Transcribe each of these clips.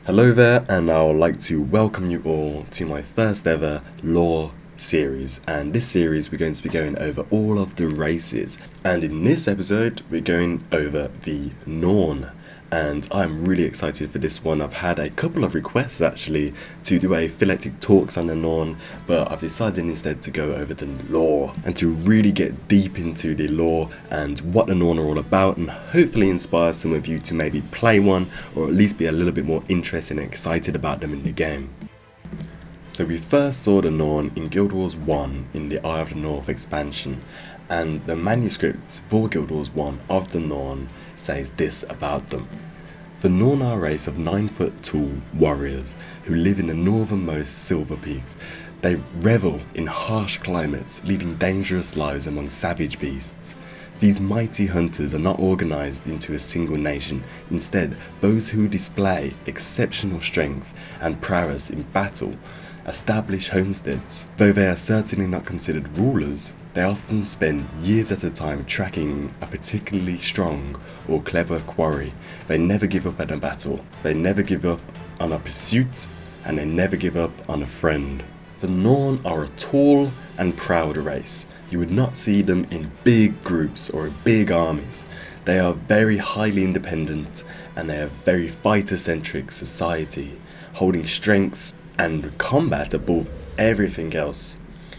Hello there, and I would like to welcome you all to my first ever lore series. And this series we're going to be going over all of the races. And in this episode we're going over the Norn. And I'm really excited for this one. I've had a couple of requests actually to do a Philetic talks on the Norn, but I've decided instead to go over the lore and to really get deep into the lore and what the Norn are all about, and hopefully inspire some of you to maybe play one or at least be a little bit more interested and excited about them in the game. So we first saw the Norn in Guild Wars 1 in the Eye of the North expansion, and the manuscript for Guild Wars 1 of the Norn says this about them. The Norn are a race of 9-foot tall warriors who live in the northernmost Silver Peaks. They revel in harsh climates, leading dangerous lives among savage beasts. These mighty hunters are not organized into a single nation. Instead, those who display exceptional strength and prowess in battle establish homesteads. Though they are certainly not considered rulers, they often spend years at a time tracking a particularly strong or clever quarry. They never give up at a battle, they never give up on a pursuit, and they never give up on a friend. The Norn are a tall and proud race. You would not see them in big groups or big armies. They are very highly independent, and they are very fighter-centric society, holding strength and combat above everything else.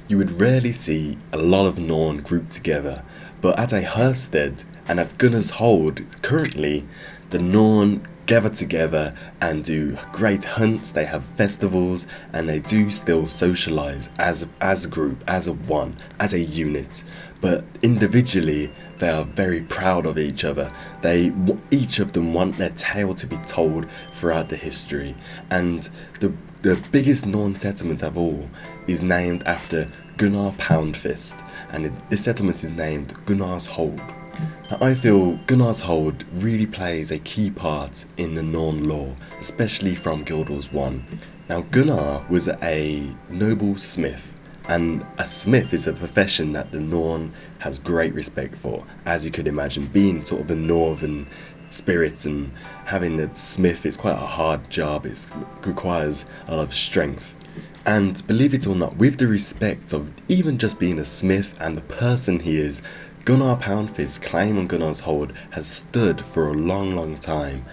You would rarely see a lot of Norn grouped together, but at a Herstead and at Gunnar's Hold currently, the Norn gather together and do great hunts, they have festivals, and they do still socialise as a group, as a one, as a unit. But individually, they are very proud of each other. Each of them want their tale to be told throughout the history. And the biggest Norn settlement of all is named after Gunnar Poundfist, and this settlement is named Gunnar's Hold. Now, I feel Gunnar's Hold really plays a key part in the Norn lore, especially from Guild Wars 1. Now, Gunnar was a noble smith, and a smith is a profession that the Norn has great respect for, as you could imagine, being sort of a northern spirit and having a smith is quite a hard job. It requires a lot of strength. And believe it or not, with the respect of even just being a smith and the person he is, Gunnar Poundfist's claim on Gunnar's Hold has stood for a long time.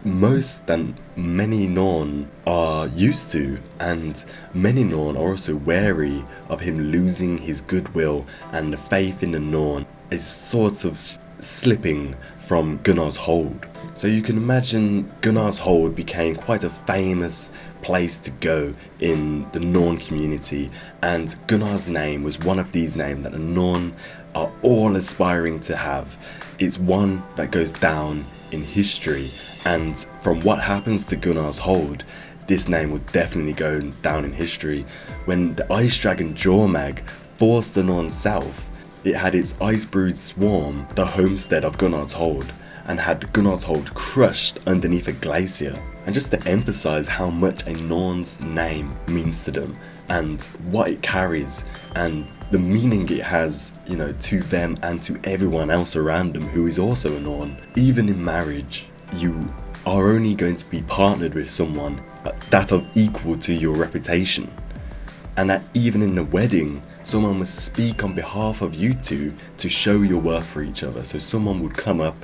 Most than many Norn are used to, and many Norn are also wary of him losing his goodwill, and the faith in the Norn is sort of slipping from Gunnar's Hold. So you can imagine Gunnar's Hold became quite a famous place to go in the Norn community, and Gunnar's name was one of these names that the Norn are all aspiring to have. It's one that goes down in history, and from what happens to Gunnar's Hold, this name would definitely go down in history. When the Ice Dragon Jormag forced the Norn south, it had its ice brood swarm the homestead of Gunnar's Hold, and had Gunnar's Hold crushed underneath a glacier. And just to emphasize how much a Norn's name means to them and what it carries and the meaning it has, to them and to everyone else around them who is also a Norn. Even in marriage, you are only going to be partnered with someone that of equal to your reputation. And that even in the wedding, someone must speak on behalf of you two to show your worth for each other. So someone would come up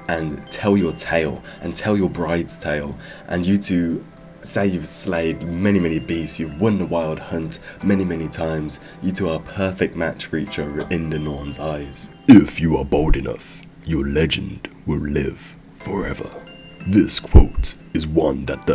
and tell your tale and tell your bride's tale, and you two say you've slayed many beasts, you've won the wild hunt many times. You two are a perfect match for each other in the Norn's eyes. If you are bold enough, your legend will live forever. This quote is one that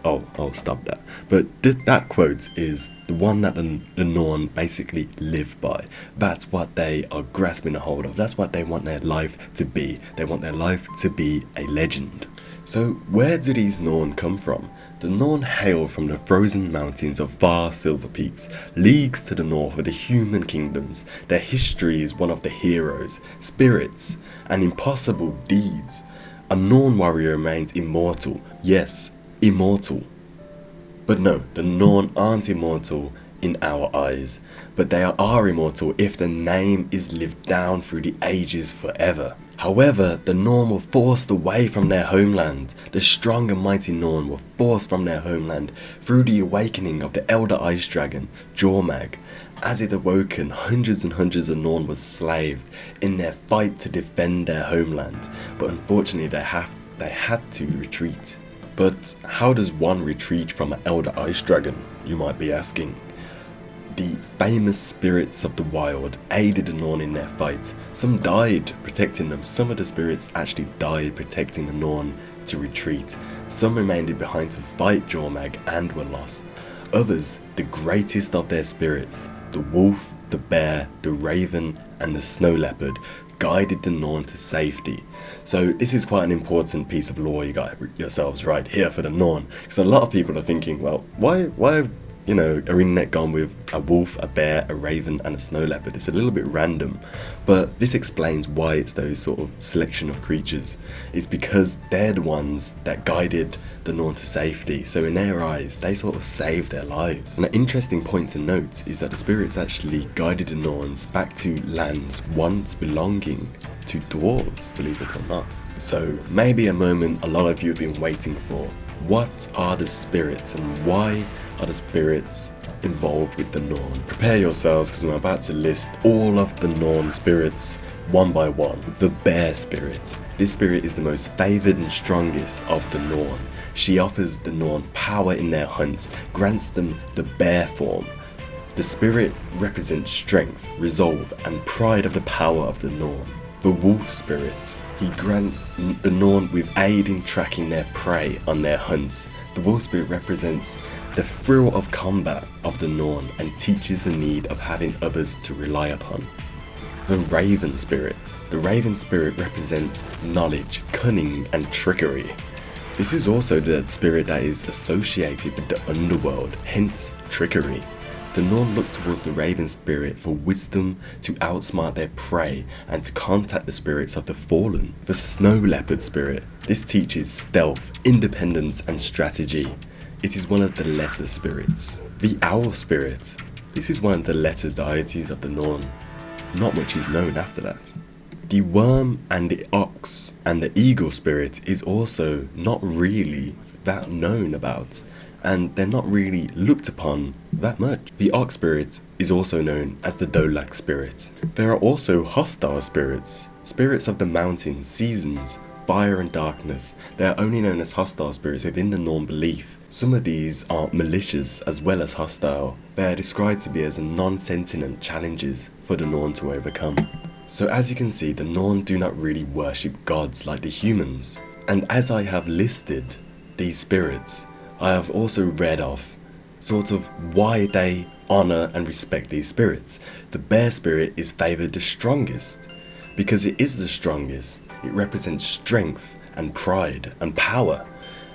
I'll stop that. But that quote is the one that the Norn basically live by. That's what they are grasping a hold of. That's what they want their life to be. They want their life to be a legend. So where do these Norn come from? The Norn hail from the frozen mountains of vast Silver Peaks, leagues to the north of the human kingdoms. Their history is one of the heroes, spirits, and impossible deeds. A Norn warrior remains immortal. Yes, immortal. But no, the Norn aren't immortal in our eyes, but they are immortal if the name is lived down through the ages forever. However, the Norn were forced away from their homeland. The strong and mighty Norn were forced from their homeland through the awakening of the elder ice dragon, Jormag. As it awoken, hundreds and hundreds of Norn were slaved in their fight to defend their homeland, but unfortunately they had to retreat. But how does one retreat from an elder ice dragon, you might be asking? The famous spirits of the wild aided the Norn in their fight. Some died protecting them. Some of the spirits actually died protecting the Norn to retreat. Some remained behind to fight Jormag and were lost. Others, the greatest of their spirits, the wolf, the bear, the raven and the snow leopard, guided the Norn to safety. So this is quite an important piece of lore you got yourselves right here for the Norn. Because a lot of people are thinking, well, why ArenaNet gone with a wolf, a bear, a raven and a snow leopard? It's a little bit random, but this explains why it's those sort of selection of creatures. It's because they're the ones that guided the Norn to safety, so in their eyes they sort of saved their lives. And an interesting point to note is that the spirits actually guided the Norns back to lands once belonging to dwarves, believe it or not. So maybe a moment a lot of you have been waiting for. What are the spirits and why are the spirits involved with the Norn? Prepare yourselves because I'm about to list all of the Norn spirits one by one. The bear spirit. This spirit is the most favoured and strongest of the Norn. She offers the Norn power in their hunts, grants them the bear form. The spirit represents strength, resolve and pride of the power of the Norn. The wolf spirit. He grants the Norn with aid in tracking their prey on their hunts. The wolf spirit represents the thrill of combat of the Norn and teaches the need of having others to rely upon. The raven spirit. The raven spirit represents knowledge, cunning and trickery. This is also the spirit that is associated with the underworld, hence trickery. The Norn look towards the raven spirit for wisdom to outsmart their prey and to contact the spirits of the fallen. The snow leopard spirit. This teaches stealth, independence and strategy. It is one of the lesser spirits. The owl spirit. This is one of the lesser deities of the Norn. Not much is known after that. The worm and the ox and the eagle spirit is also not really that known about, and they're not really looked upon that much. The ox spirit is also known as the Dolak spirit. There are also hostile spirits, spirits of the mountains, seasons, fire and darkness. They are only known as hostile spirits within the Norn belief. Some of these are malicious as well as hostile. They are described to be as non-sentient challenges for the Norn to overcome. So as you can see, the Norn do not really worship gods like the humans. And as I have listed these spirits, I have also read off sort of why they honour and respect these spirits. The bear spirit is favoured the strongest. Because it is the strongest, it represents strength and pride and power.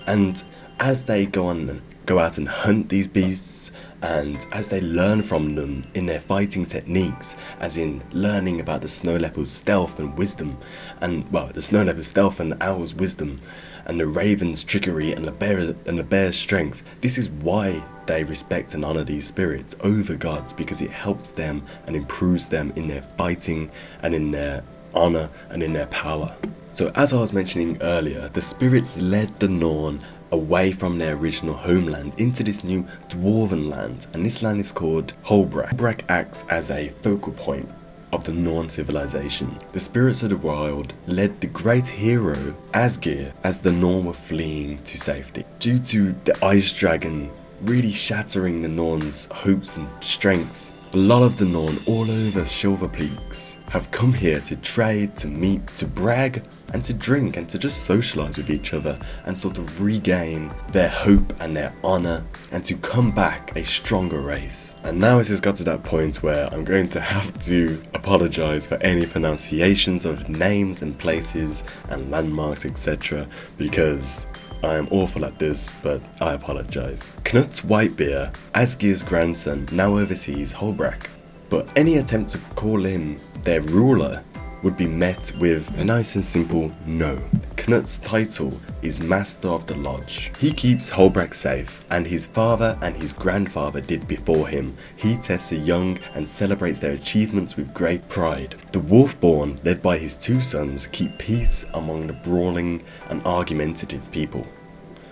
And as they go out and hunt these beasts, and as they learn from them in their fighting techniques, as in learning about the snow leopard's stealth and wisdom, and well, the snow leopard's stealth and the owl's wisdom, and the raven's trickery and the bear's strength, this is why they respect and honour these spirits over gods, because it helps them and improves them in their fighting and in their honour and in their power. So as I was mentioning earlier, the spirits led the Norn away from their original homeland into this new dwarven land, and this land is called Holbrak. Holbrak acts as a focal point of the Norn civilization. The spirits of the wild led the great hero Asgeir as the Norn were fleeing to safety. Due to the ice dragon really shattering the Norn's hopes and strengths, a lot of the Norn all over Silver Peaks have come here to trade, to meet, to brag, and to drink, and to just socialise with each other and sort of regain their hope and their honour, and to come back a stronger race. And now it has got to that point where I'm going to have to apologise for any pronunciations of names and places and landmarks, etc., because I am awful at this, but I apologise. Knut Whitebeard, Asgeir's grandson, now oversees Holbrak, but any attempt to call him their ruler would be met with a nice and simple no. Knut's title is Master of the Lodge. He keeps Holbrook safe, and his father and his grandfather did before him. He tests the young and celebrates their achievements with great pride. The Wolfborn, led by his two sons, keep peace among the brawling and argumentative people,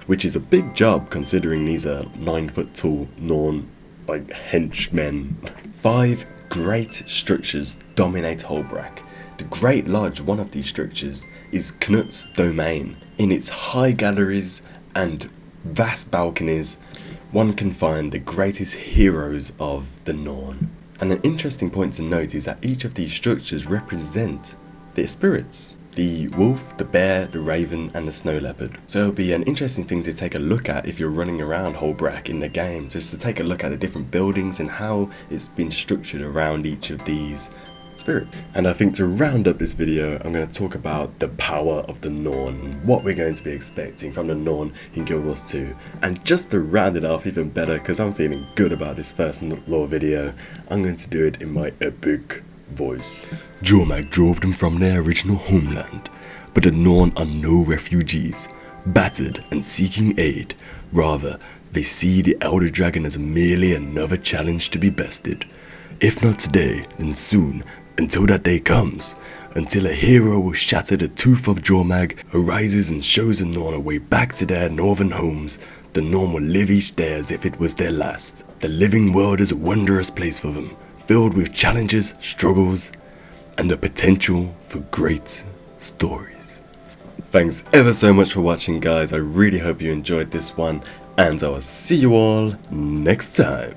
which is a big job considering these are 9-foot tall Norn henchmen. 5 great structures dominate Holbrook. The Great Lodge, one of these structures, is Knut's domain. In its high galleries and vast balconies, one can find the greatest heroes of the Norn. And an interesting point to note is that each of these structures represent their spirits. The wolf, the bear, the raven and the snow leopard. So it'll be an interesting thing to take a look at if you're running around Holbrook in the game, just to take a look at the different buildings and how it's been structured around each of these spirit. And I think to round up this video, I'm going to talk about the power of the Norn, what we're going to be expecting from the Norn in Guild Wars 2. And just to round it off even better, because I'm feeling good about this first lore video, I'm going to do it in my epic voice. Jormag drove them from their original homeland, but the Norn are no refugees, battered and seeking aid. Rather, they see the Elder Dragon as merely another challenge to be bested. If not today, then soon, until that day comes, until a hero will shatter the tooth of Jormag, arises and shows the Norn a way back to their northern homes. The Norn will live each day as if it was their last. The living world is a wondrous place for them, filled with challenges, struggles, and the potential for great stories. Thanks ever so much for watching, guys. I really hope you enjoyed this one, and I will see you all next time.